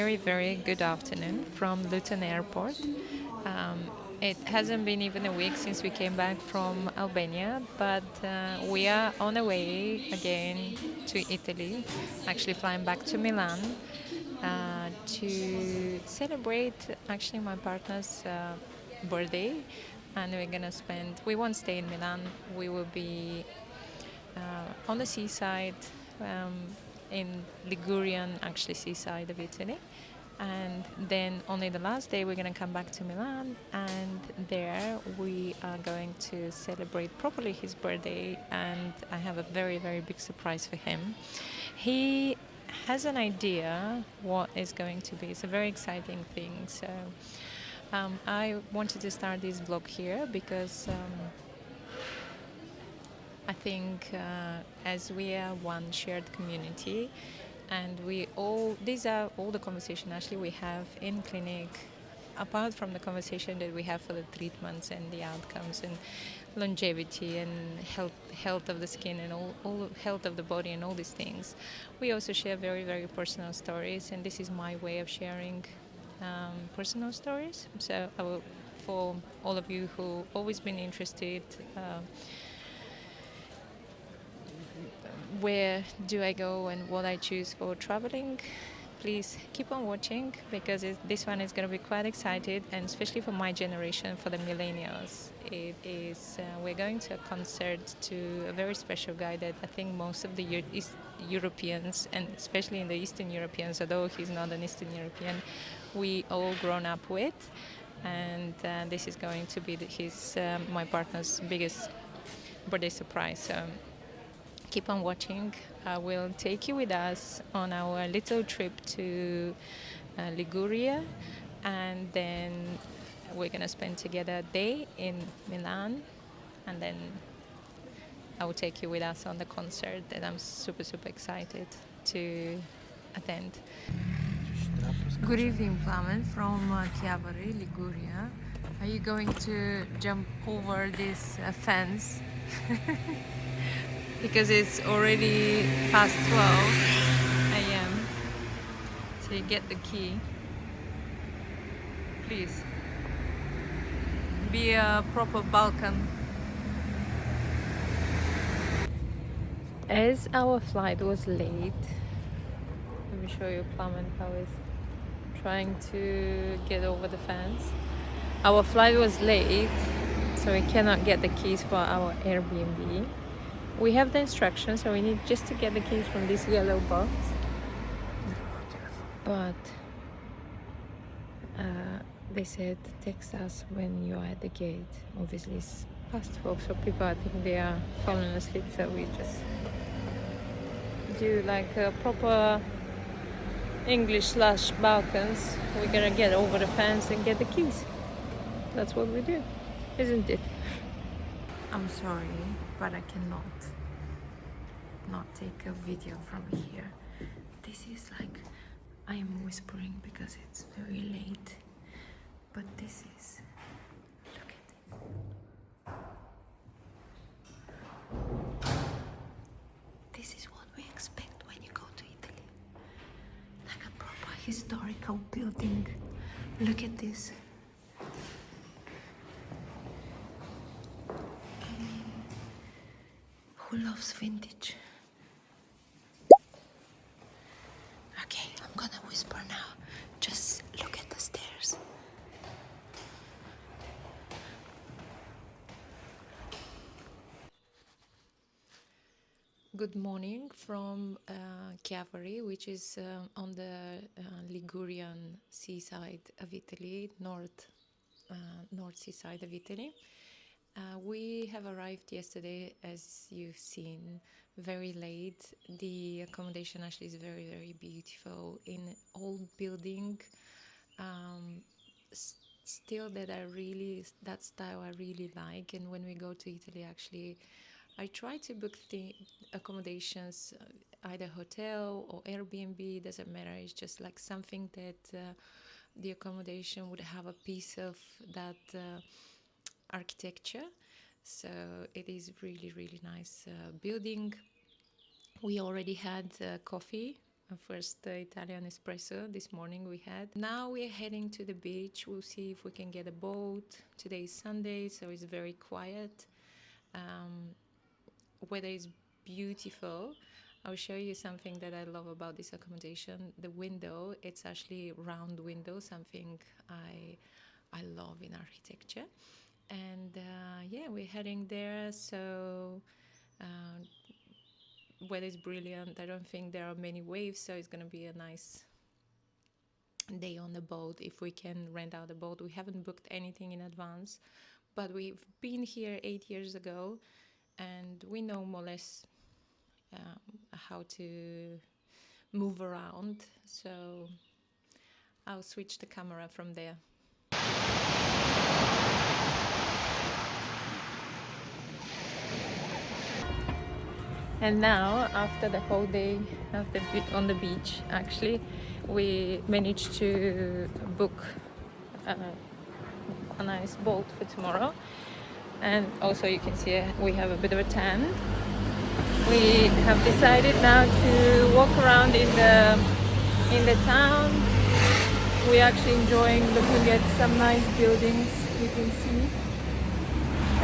Very, very good afternoon from Luton Airport. Um, it hasn't been even a week since we came back from Albania, but we are on the way again to Italy, actually flying back to Milan to celebrate actually my partner's birthday. And we're gonna we won't stay in Milan, we will be on the seaside um, in Ligurian, actually seaside of Italy. And then only the last day we're going to come back to Milan, and there we are going to celebrate properly his birthday, and I have a very, very big surprise for him. He has an idea what is going to be. It's a very exciting thing. So I wanted to start this vlog here because I think as we are one shared community, and these are all the conversation actually we have in clinic, apart from the conversation that we have for the treatments and the outcomes and longevity and health of the skin and all health of the body and all these things. We also share very, very personal stories, and this is my way of sharing personal stories. So I will, for all of you who always been interested, where do I go and what I choose for traveling, please keep on watching, because this one is going to be quite excited, and especially for my generation, for the millennials. It is we're going to a concert to a very special guy that I think most of the Europeans, and especially in the Eastern Europeans, although he's not an Eastern European, we all grown up with. And this is going to be his my partner's biggest birthday surprise. So keep on watching. We'll take you with us on our little trip to Liguria, and then we're gonna spend together a day in Milan, and then I will take you with us on the concert that I'm super, super excited to attend. Good evening, Plamen from Chiavari, Liguria. Are you going to jump over this fence? Because it's already past 12 a.m. So you get the key. Please be a proper Balkan. As our flight was late, let me show you Plamen how he's trying to get over the fence. Our flight was late, so we cannot get the keys for our Airbnb. We have the instructions, so we need just to get the keys from this yellow box. But they said text us when you're at the gate. Obviously it's past 12, so people, I think they are falling asleep, so we just do like a proper English/Balkans. We're gonna get over the fence and get the keys. That's what we do, isn't it? I'm sorry, but I cannot not take a video from here. This is like, I am whispering because it's very late, but this is, look at this. This is what we expect when you go to Italy. Like a proper historical building. Look at this. I mean, who loves vintage? Okay, I'm gonna whisper now. Just look at the stairs. Good morning from Chiavari, which is on the Ligurian seaside of Italy, north seaside of Italy. We have arrived yesterday, as you've seen, very late. The accommodation actually is very, very beautiful in an old building. Still that style I really like. And when we go to Italy, actually, I try to book the accommodations, either hotel or Airbnb, doesn't matter. It's just like something that the accommodation would have a piece of that architecture. So it is really, really nice building. We already had coffee first Italian espresso this morning we had. Now we're heading to the beach. We'll see if we can get a boat. Today is Sunday, so it's very quiet. Weather is beautiful. I'll show you something that I love about this accommodation. The window, it's actually round window, something I love in architecture. And yeah, we're heading there, so weather is brilliant. I don't think there are many waves, so it's going to be a nice day on the boat if we can rent out the boat. We haven't booked anything in advance, but we've been here 8 years ago, and we know more or less how to move around, so I'll switch the camera from there. And now, after the whole day on the beach, actually, we managed to book a nice boat for tomorrow. And also you can see we have a bit of a tan. We have decided now to walk around in the town. We're actually enjoying looking at some nice buildings, you can see,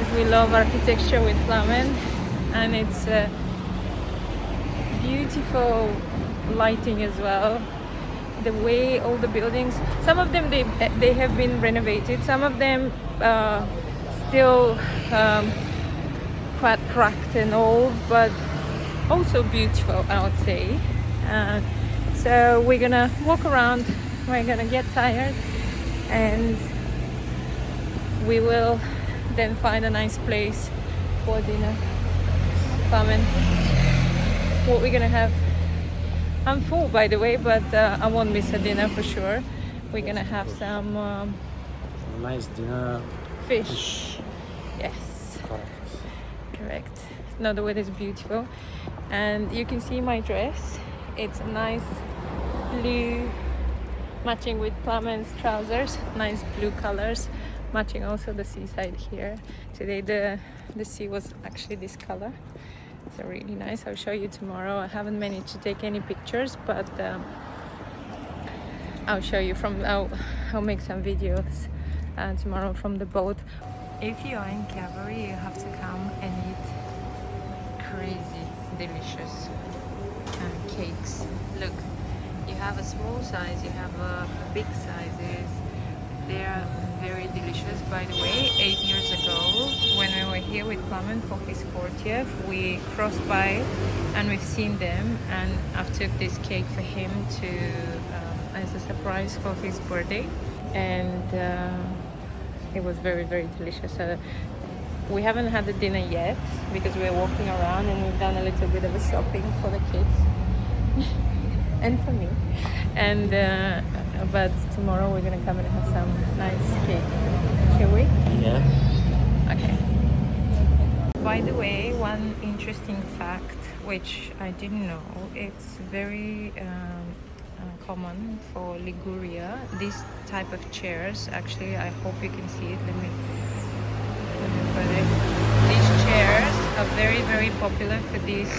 as we love architecture with Plamen. And it's beautiful lighting as well. The way all the buildings, some of them they have been renovated, some of them still quite cracked and old, but also beautiful, I would say. So we're gonna walk around, we're gonna get tired, and we will then find a nice place for dinner. Plamen. What we're gonna have, I'm full by the way, but I won't miss a dinner for sure. We're gonna have some nice dinner. Fish. Yes. Correct. No, the weather is beautiful, and you can see my dress. It's a nice blue, matching with Plamen's trousers. Nice blue colors, matching also the seaside here. Today the sea was actually this color. So really nice. I'll show you tomorrow. I haven't managed to take any pictures, but I'll show you I'll make some videos tomorrow from the boat. If you are in Chiavari, you have to come and eat crazy delicious cakes. Look, you have a small size, you have big sizes. They are very delicious. By the way, 8 years ago, when we were here with Plamen for his 40th, we crossed by and we've seen them, and I've took this cake for him to as a surprise for his birthday, and it was very, very delicious. We haven't had the dinner yet because we're walking around, and we've done a little bit of a shopping for the kids and for me. And but tomorrow we're gonna come and have some nice cake. Shall we? Yeah. Okay. By the way, one interesting fact which I didn't know, it's very common for Liguria. This type of chairs, actually, I hope you can see it. Let me put it. These chairs are very, very popular for this.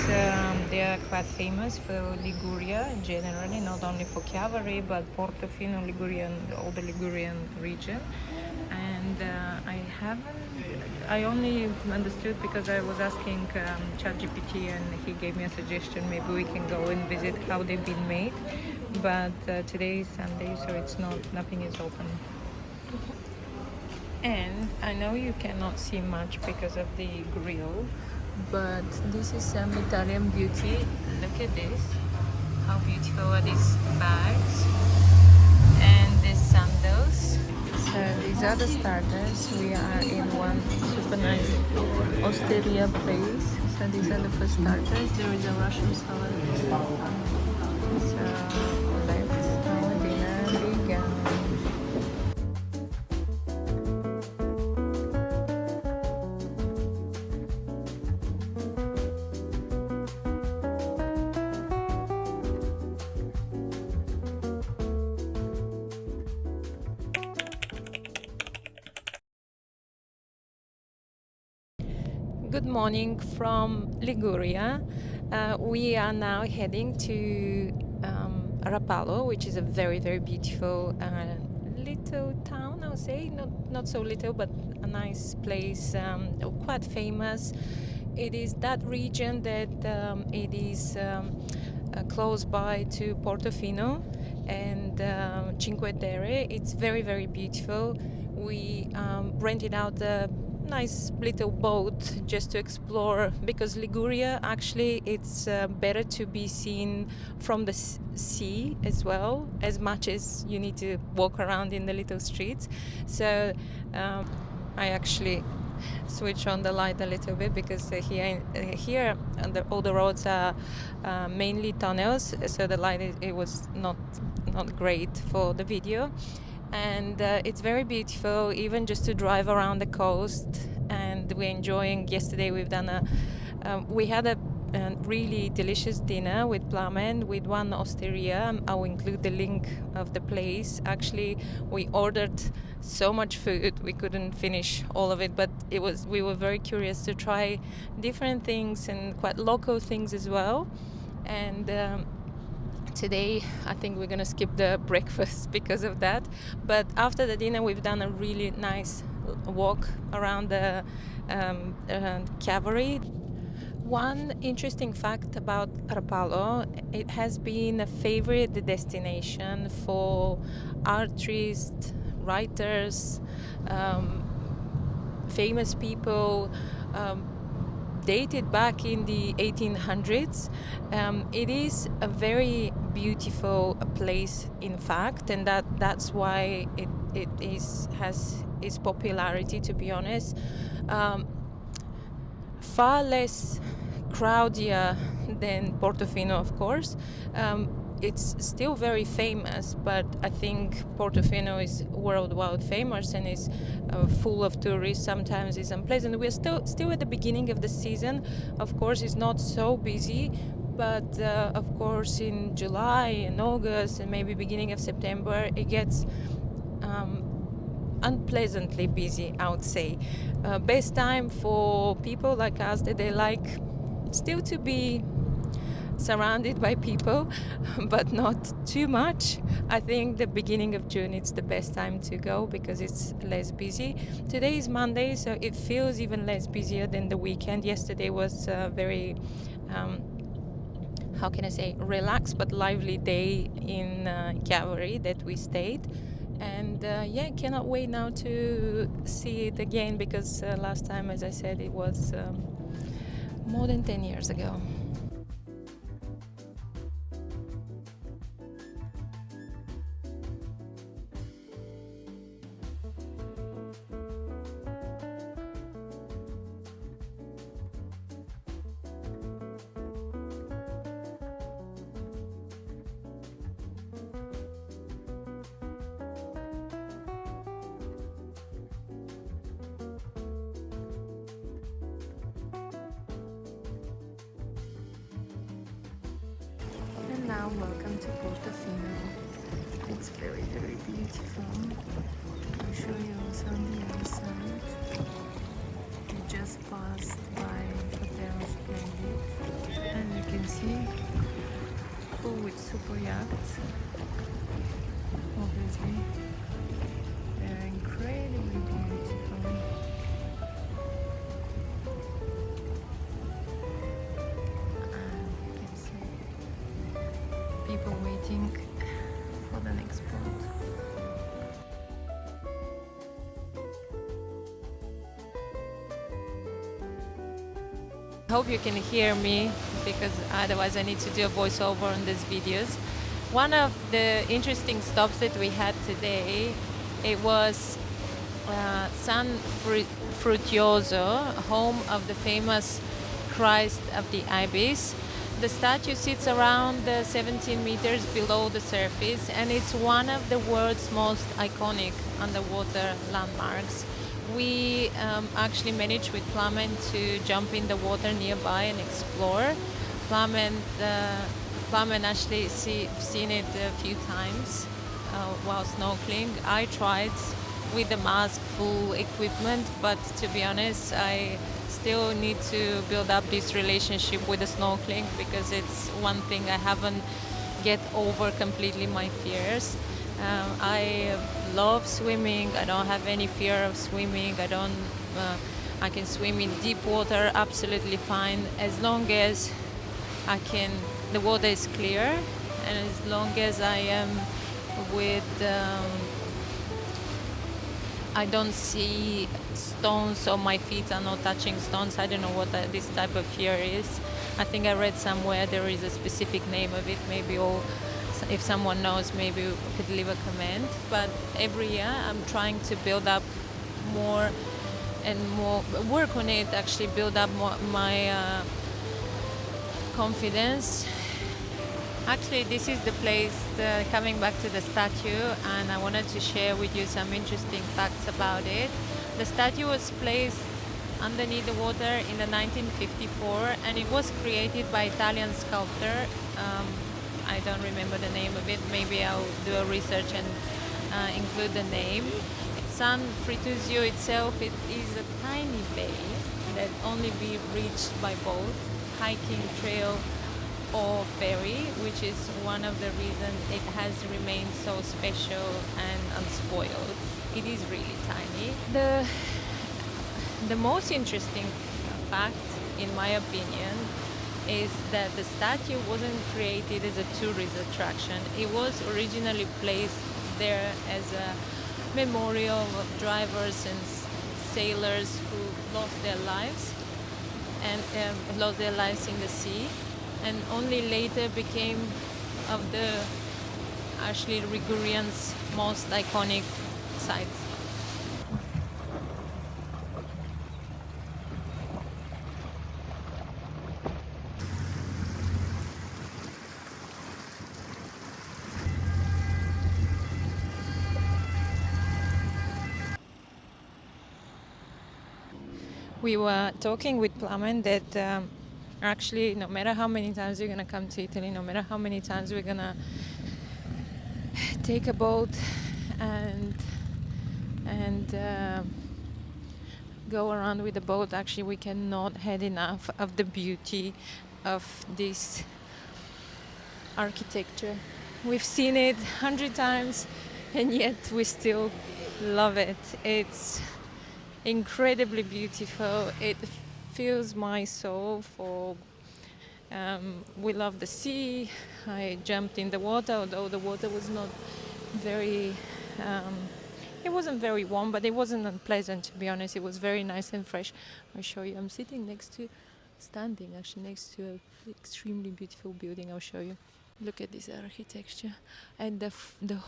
They are quite famous for Liguria generally, not only for Chiavari, but Portofino, Ligurian, all the Ligurian region. And I only understood because I was asking ChatGPT, and he gave me a suggestion. Maybe we can go and visit how they've been made. But today is Sunday, so nothing is open. And I know you cannot see much because of the grill, but this is some Italian beauty. Look at this. How beautiful are these bags and these sandals. So these are the starters. We are in one super nice osteria place. So these are the first starters. There is a Russian salad. So let's our dinner begin. Good morning from Liguria. We are now heading to Rapallo, which is a very, very beautiful little town, I would say. Not so little, but a nice place, quite famous. It is that region that it is close by to Portofino and Cinque Terre. It's very, very beautiful. We rented out a nice little boat just to explore, because Liguria, actually, it's better to be seen from the sea as well, as much as you need to walk around in the little streets. So I actually switch on the light a little bit, because here all the roads are mainly tunnels, so the light it was not great for the video. And it's very beautiful, even just to drive around the coast. And we're enjoying. Yesterday we had a really delicious dinner with Plamen, with one osteria. I will include the link of the place. Actually, we ordered so much food we couldn't finish all of it, but we were very curious to try different things and quite local things as well. And today I think we're gonna skip the breakfast because of that, but after the dinner we've done a really nice walk around the Chiavari. One interesting fact about Rapallo: it has been a favorite destination for artists, writers, famous people, dated back in the 1800s. It is a very beautiful place, in fact, and that's why it has its popularity, to be honest. Far less crowdier than Portofino, of course. It's still very famous, but I think Portofino is worldwide famous and is full of tourists. Sometimes it's unpleasant. We're still at the beginning of the season. Of course, it's not so busy, but of course in July and August and maybe beginning of September, it gets unpleasantly busy, I would say. Best time for people like us that they like still to be surrounded by people, but not too much. I think the beginning of June it's the best time to go, because it's less busy. Today is Monday, so it feels even less busier than the weekend. Yesterday was very how can I say, relaxed but lively day in Chiavari that we stayed. And yeah, cannot wait now to see it again, because last time, as I said, it was more than 10 years ago. And now, welcome to Portofino. It's very, very beautiful. I'll show you also on the other side. We just passed by Hotel Splendid, and you can see full with superyachts. Obviously, they're incredibly beautiful. People waiting for the next boat. I hope you can hear me, because otherwise I need to do a voiceover on these videos. One of the interesting stops that we had today, it was San Frutioso, home of the famous Christ of the Ibis. The statue sits around 17 meters below the surface, and it's one of the world's most iconic underwater landmarks. We actually managed with Plamen to jump in the water nearby and explore. Plamen actually seen it a few times while snorkeling. I tried with the mask, full equipment, but to be honest, I still need to build up this relationship with the snorkeling, because it's one thing I haven't get over completely my fears. I love swimming. I don't have any fear of swimming. I can swim in deep water absolutely fine, as long as the water is clear, and as long as I am with, I don't see stones or my feet are not touching stones. I don't know what this type of fear is. I think I read somewhere there is a specific name of it, maybe, or if someone knows, maybe you could leave a comment. But every year I'm trying to build up more and more, work on it, actually build up my confidence. Actually, this is the place, coming back to the statue, and I wanted to share with you some interesting facts about it. The statue was placed underneath the water in the 1954, and it was created by Italian sculptor. I don't remember the name of it. Maybe I'll do a research and include the name. San Frituzio itself, it is a tiny bay that only be reached by boat, hiking trail, or ferry, which is one of the reasons it has remained so special and unspoiled. It is really tiny. The most interesting fact, in my opinion, is that the statue wasn't created as a tourist attraction. It was originally placed there as a memorial of drivers and sailors who lost their lives in the sea, and only later became of the actually Ligurian's most iconic sites. We were talking with Plamen that actually, no matter how many times we're gonna come to Italy, no matter how many times we're gonna take a boat and go around with the boat, actually we cannot have enough of the beauty of this architecture. We've seen it 100 times, and yet we still love it. It's incredibly beautiful. It fills my soul. We love the sea. I jumped in the water, although the water was not very it wasn't very warm, but it wasn't unpleasant, to be honest. It was very nice and fresh. I'll show you. I'm standing actually next to an extremely beautiful building. I'll show you. Look at this architecture, and the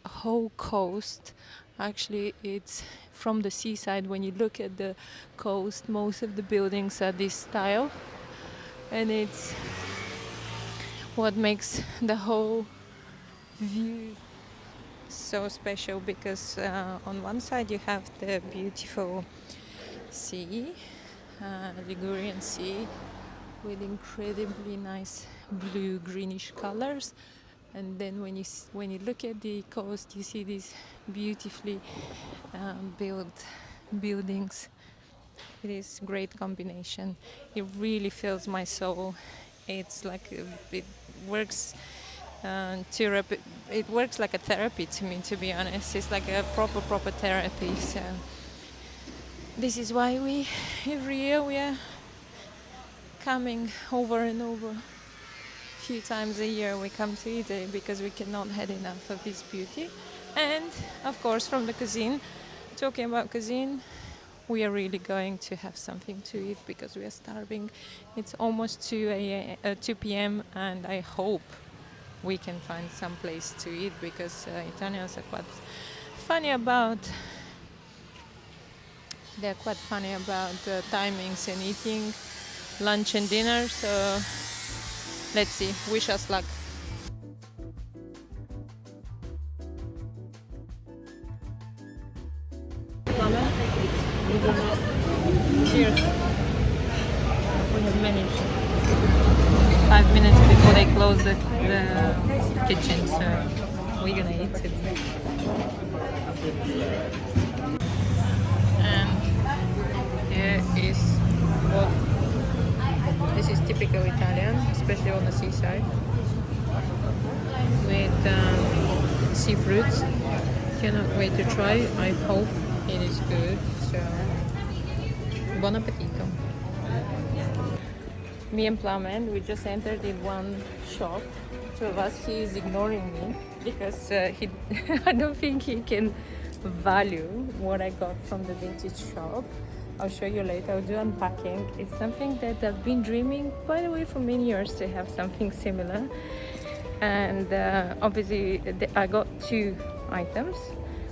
whole coast. Actually, it's from the seaside. When you look at the coast, most of the buildings are this style, and it's what makes the whole view so special, because on one side you have the beautiful sea, Ligurian sea, with incredibly nice blue greenish colors, and then when you look at the coast, you see these beautifully built buildings. It is a great combination. It really fills my soul. It's like it works it works like a therapy to me, to be honest. It's like a proper therapy. So this is why every year we are coming over and over. A few times a year we come to Italy, because we cannot have enough of this beauty. And of course, from the cuisine, talking about cuisine, we are really going to have something to eat, because we are starving. It's almost 2 p.m. and I hope we can find some place to eat, because Italians are quite funny about timings and eating lunch and dinner. So let's see, wish us luck. Cheers. We have managed 5 minutes before they close the kitchen, so we're gonna eat it. And here is what this is typical Italian, especially on the seaside. seafoods. Cannot wait to try. I hope it is good. So, buon appetito. Me and Plamen, we just entered in one shop. Two of us, he is ignoring me because he I don't think he can value what I got from the vintage shop. I'll show you later. I'll do unpacking. It's something that I've been dreaming, by the way, for many years to have something similar. And obviously, I got two items.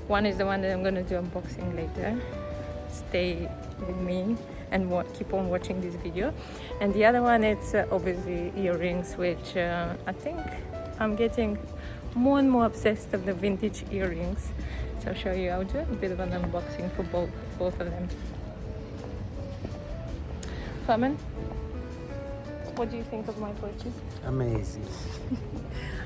One is the one that I'm going to do unboxing later. Stay with me and keep on watching this video. And the other one, it's obviously earrings, which I think I'm getting more and more obsessed of the vintage earrings. So I'll show you. I'll do a bit of an unboxing for both of them. Plamen, what do you think of my purchase? Amazing.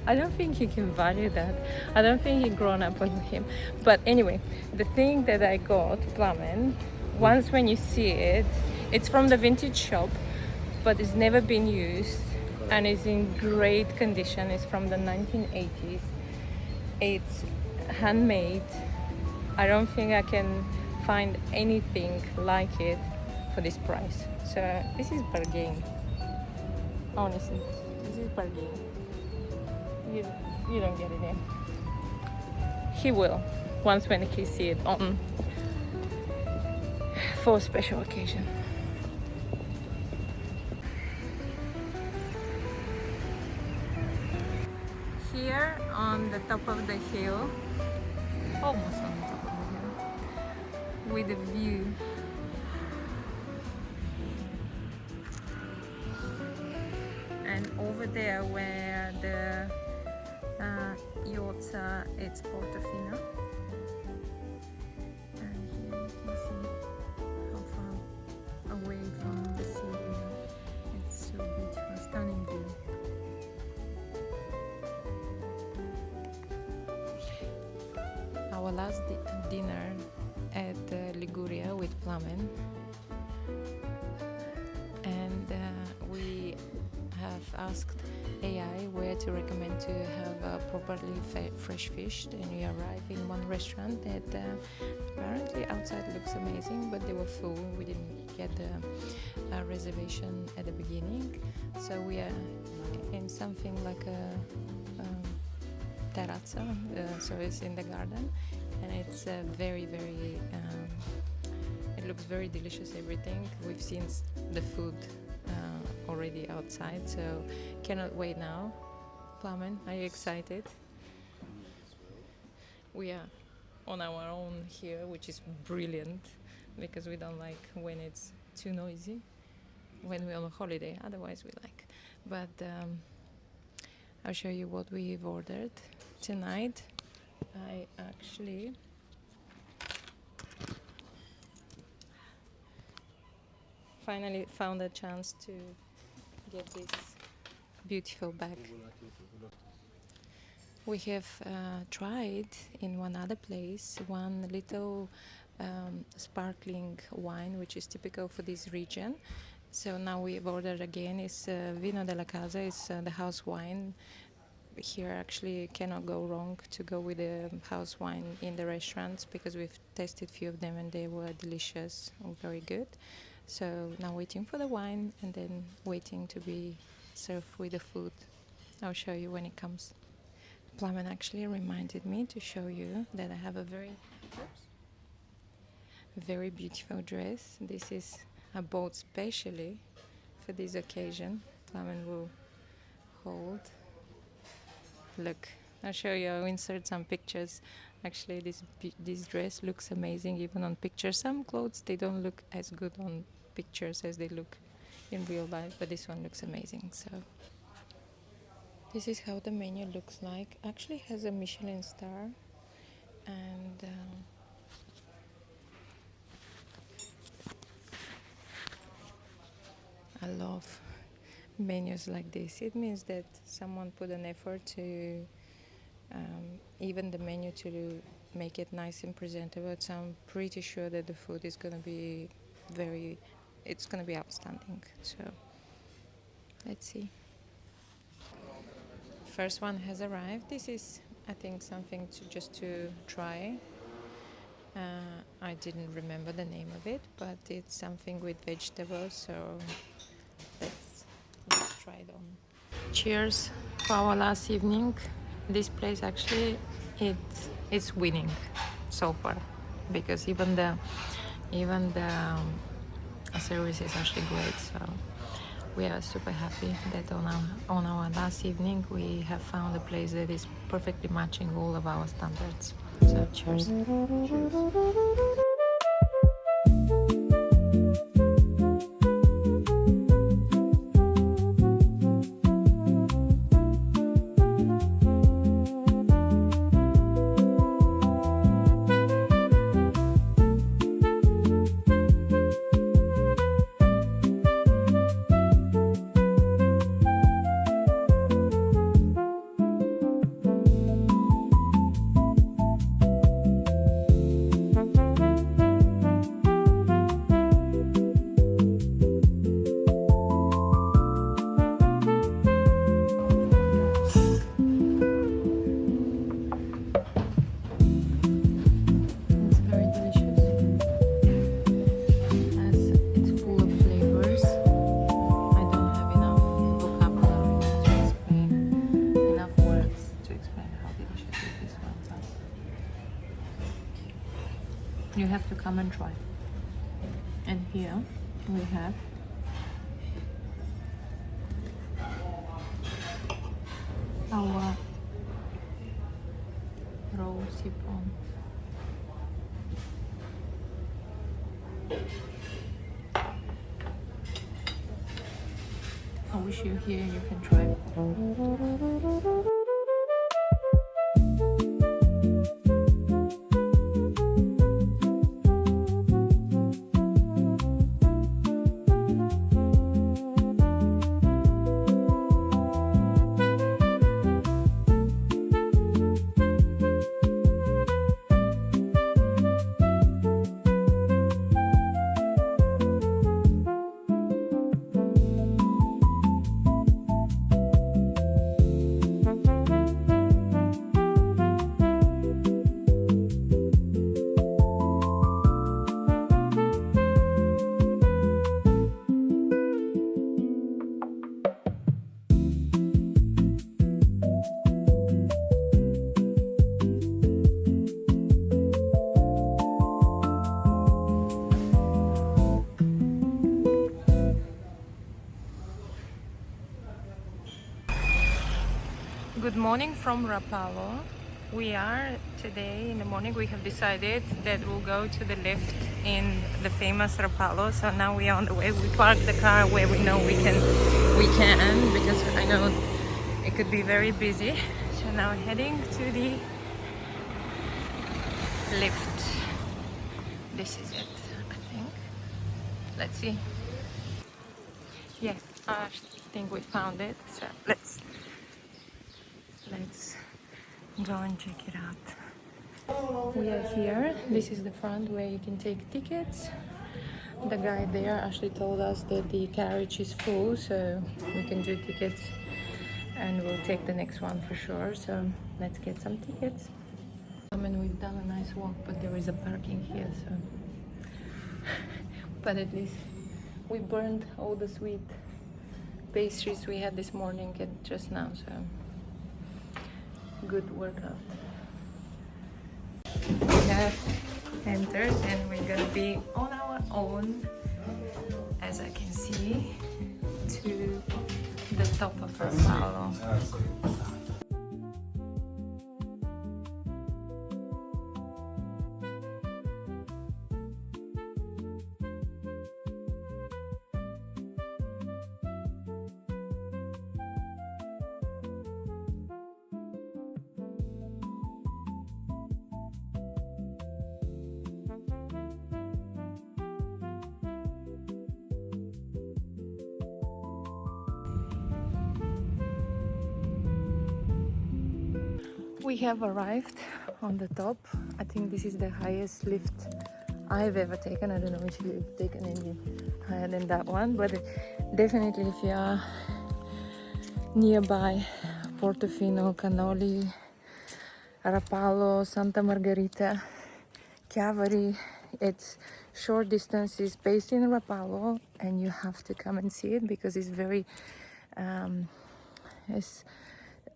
I don't think he can value that. I don't think he grown up on him. But anyway, the thing that I got, Plamen, once when you see it, it's from the vintage shop, but it's never been used and is in great condition. It's from the 1980s. It's handmade. I don't think I can find anything like it for this price. So this is bargain. Honestly, this is bargain. You don't get it in. He will once when he see it on for a special occasion. Here on the top of the hill, almost on the top of the hill, with a view. And over there where the yachts are, it's Portofino. And here you can see how far away from the sea we are. It's so beautiful, stunning view. Our last dinner at Liguria with Plamen, and we have asked AI where to recommend to have properly fresh fish, and we arrived in one restaurant that apparently outside looks amazing, but they were full. We didn't get the reservation at the beginning, so we are in something like a terrazza, so it's in the garden, and it's very it looks very delicious. Everything we've seen the food already outside, so cannot wait now. Plamen, are you excited? We are on our own here, which is brilliant because we don't like when it's too noisy when we're on holiday. Otherwise we like, but I'll show you what we've ordered tonight. I actually finally found a chance to get this beautiful bag. We have tried in one other place one little sparkling wine, which is typical for this region. So now we've ordered again. It's Vino della Casa. It's the house wine. Here actually cannot go wrong to go with the house wine in the restaurants because we've tasted a few of them and they were delicious and very good. So now waiting for the wine and then waiting to be served with the food. I'll show you when it comes. Plamen actually reminded me to show you that I have a very beautiful dress. This is I bought specially for this occasion. Plamen will hold. Look, I'll show you. I'll insert some pictures. Actually, this dress looks amazing even on pictures. Some clothes they don't look as good on pictures as they look in real life, but this one looks amazing. So this is how the menu looks like. Actually has a Michelin star, and I love menus like this. It means that someone put an effort to even the menu to make it nice and presentable. So I'm pretty sure that the food is going to be it's going to be outstanding. So let's see. First one has arrived. This is I think something to try. I didn't remember the name of it, but it's something with vegetables, so let's try it on. Cheers for our last evening. This place actually it's winning so far, because even the service is actually great. So we are super happy that on our last evening we have found a place that is perfectly matching all of our standards. So cheers. You have to come and try. And here we have our rosy prawn. I wish you're here, you can try. Good morning from Rapallo. We are today in the morning, we have decided that we'll go to the lift in the famous Rapallo. So now we are on the way. We parked the car where we know we can because I know it could be very busy. So now heading to the lift. This is it, I think. Let's see. Yeah, I think we found it. So let's go and check it out. We are here. This is the front where you can take tickets. The guy there actually told us that the carriage is full, so we can do tickets and we'll take the next one for sure. So let's get some tickets. I mean, we've done a nice walk, but there is a parking here, so but at least we burned all the sweet pastries we had this morning and just now, so good workout. We have entered and we're gonna be on our own, as I can see, to the top of Rapallo. We have arrived on the top. I think this is the highest lift I've ever taken. I don't know if you've taken any higher than that one, but definitely if you are nearby Portofino, Camogli, Rapallo, Santa Margherita, Chiavari. It's short distances based in Rapallo, and you have to come and see it because it's very it's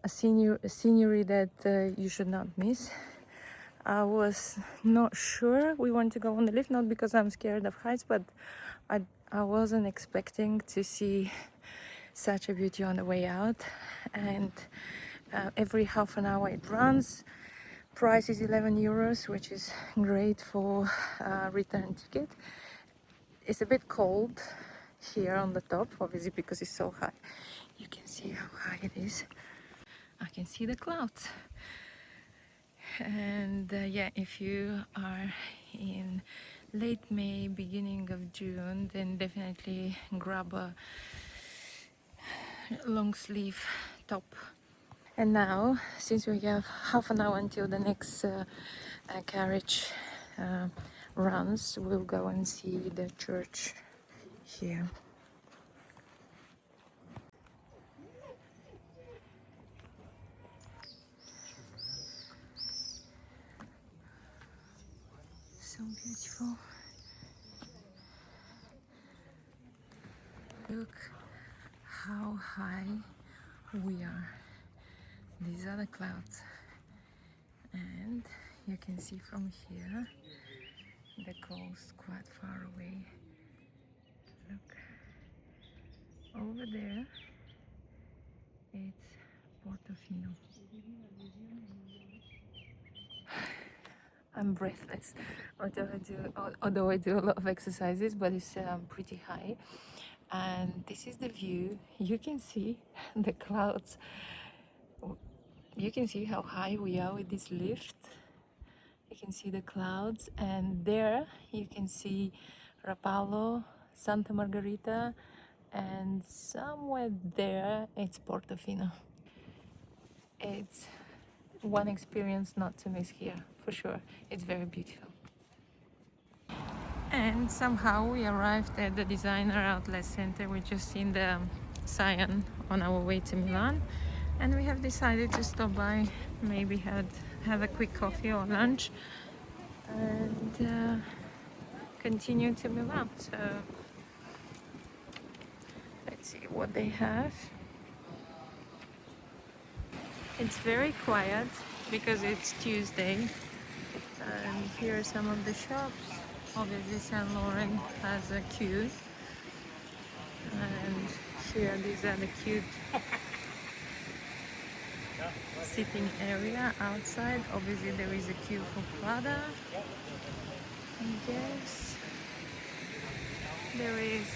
a scenery that you should not miss. I was not sure we want to go on the lift, not because I'm scared of heights, but I wasn't expecting to see such a beauty on the way out. And every half an hour it runs. Price is 11 euros, which is great for return ticket. It's a bit cold here on the top, obviously because it's so high. You can see how high it is. I can see the clouds. And yeah, if you are in late May, beginning of June, then definitely grab a long sleeve top. And now, since we have half an hour until the next carriage runs, we'll go and see the church here. So beautiful. Look how high we are. These are the clouds, and you can see from here the coast quite far away. Look over there, it's Portofino. I'm breathless, although I do a lot of exercises, but it's pretty high. And this is the view. You can see the clouds. You can see how high we are with this lift. You can see the clouds, and there you can see Rapallo, Santa Margherita, and somewhere there it's Portofino. It's one experience not to miss here, for sure. It's very beautiful. And somehow we arrived at the designer outlet center. We just seen the sign on our way to Milan, and we have decided to stop by, maybe have a quick coffee or lunch, and continue to Milan. So let's see what they have. It's very quiet because it's Tuesday, and here are some of the shops. Obviously Saint Laurent has a queue, and here these are the cute sitting area outside. Obviously there is a queue for Prada, I guess. There is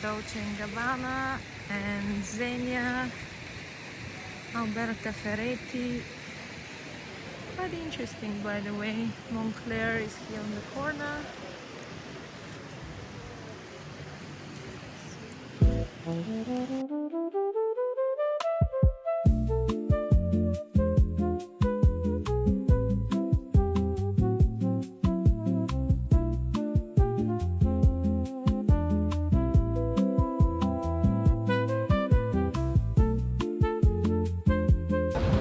Dolce Gabbana and Zegna, Alberta Ferretti. Quite interesting, by the way. Moncler is here on the corner.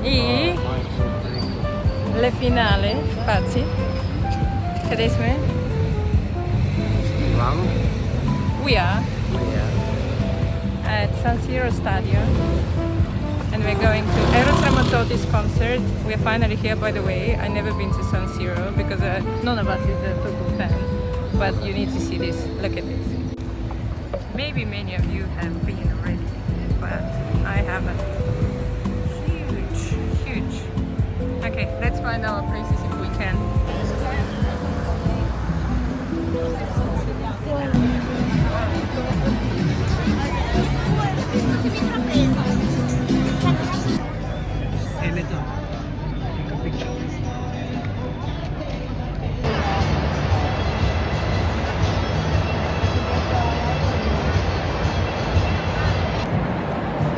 E le finale, pazzi. Tedesme? We are at San Siro Stadium, and we're going to Eros Ramazzotti's concert. We're finally here, by the way. I've never been to San Siro because none of us is a football fan, but you need to see this. Look at this. Maybe many of you have been already, but I haven't. Huge. Okay, let's find our places if we can.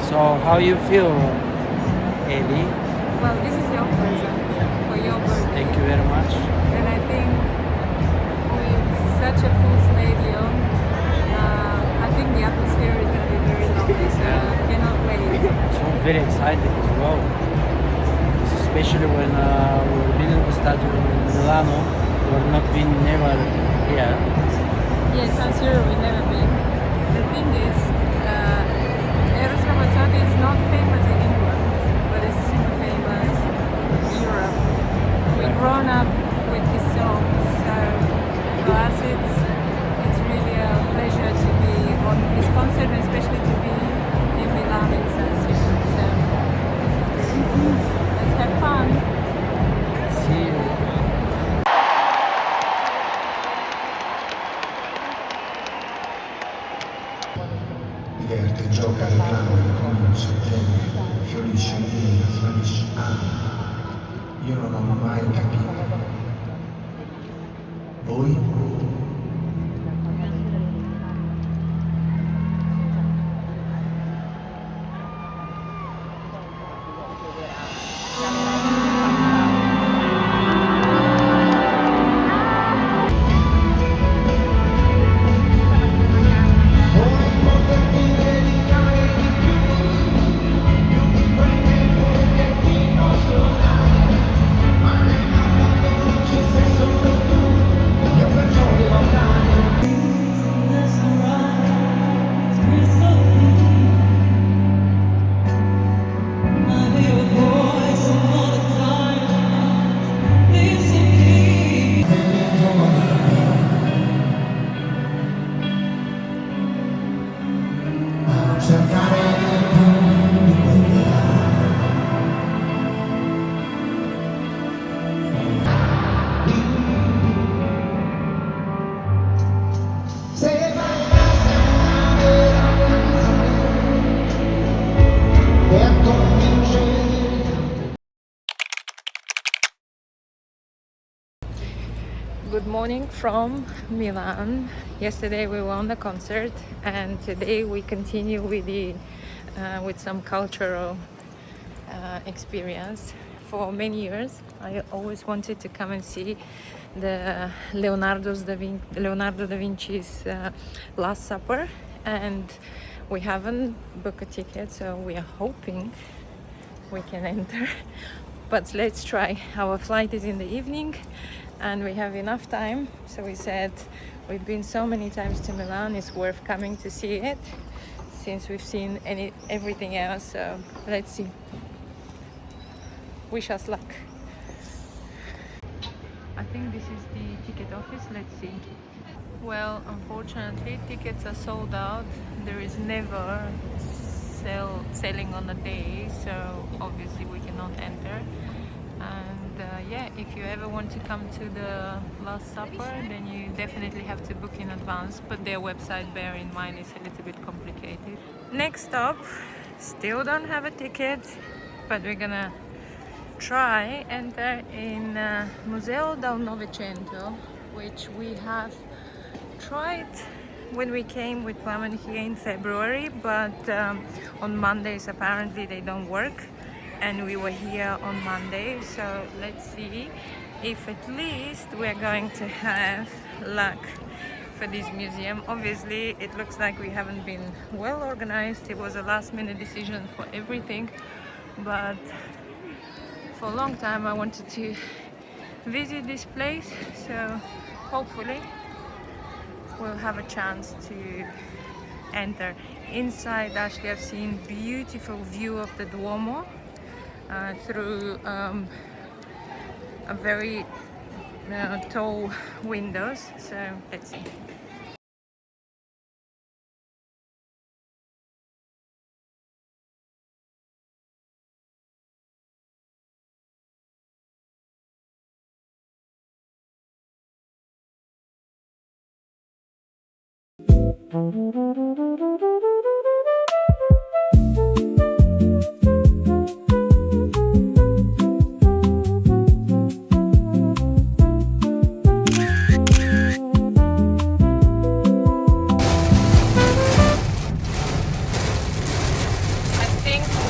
So, how you feel, Ellie? Well, this is your present for your birthday. Thank you very much. And I think with such a full stadium, I think the atmosphere is going to be very lovely. So I cannot wait. So I'm very excited as well. It's especially when we were building the statue in Milano. We're not been never here. Yes, I'm sure we've never been. The thing is, Eros Ramazzotti is not famous in England, but it's super famous in Europe. We've grown up with his songs, so for us it's really a pleasure to be on his concert, and especially to be in Milan in San Siro. So let's have fun. See you. Diverte, gioca, reclama, ricomincia, genera, fiorisce, illumina, svanisce, ama. Io non ho mai capito. Voi? Good morning from Milan. Yesterday we were on the concert, and today we continue with with some cultural experience. For many years, I always wanted to come and see the Leonardo da Vinci's Last Supper, and we haven't booked a ticket, so we are hoping we can enter. But let's try. Our flight is in the evening and we have enough time, so we said we've been so many times to Milan, it's worth coming to see it since we've seen everything else. So let's see. Wish us luck. I think this is the ticket office. Let's see. Well, unfortunately tickets are sold out. There is never selling on the day, so obviously we cannot enter. And yeah, if you ever want to come to the Last Supper, then you definitely have to book in advance, but their website, bear in mind, is a little bit complicated. Next stop, still don't have a ticket, but we're gonna try enter in Museo del Novecento, which we have tried when we came with Plamen here in February, but on Mondays apparently they don't work, and we were here on Monday, so let's see if at least we're going to have luck for this museum. Obviously it looks like we haven't been well organized. It was a last-minute decision for everything, but for a long time I wanted to visit this place, so hopefully we'll have a chance to enter. Inside, actually, I've seen beautiful view of the Duomo through a very tall windows. So let's see.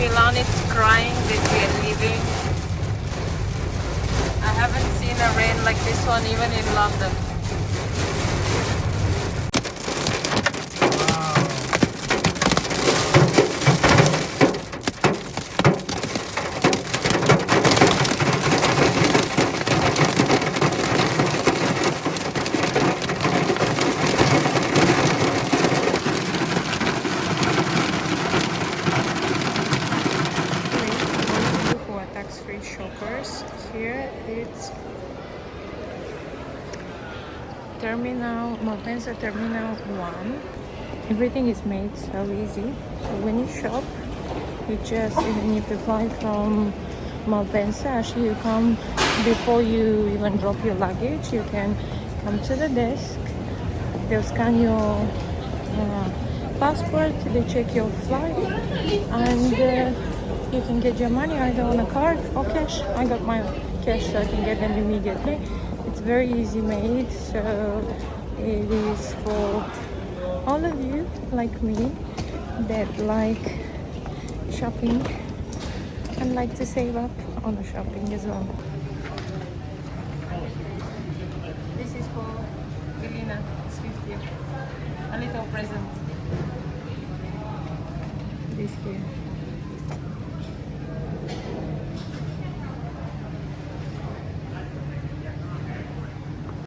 Milan is crying that we are leaving. I haven't seen a rain like this one even in London. it's Terminal, Malpensa Terminal 1. Everything is made so easy. So when you shop, you just, even if you fly from Malpensa, actually you come before you even drop your luggage, you can come to the desk, they'll scan your passport, they check your flight, and you can get your money either on a card or cash. I got my cash so I can get them immediately. It's very easy made, so it is for all of you like me that like shopping and like to save up on the shopping as well. This is for Elena, it's 50th. A little present. This here.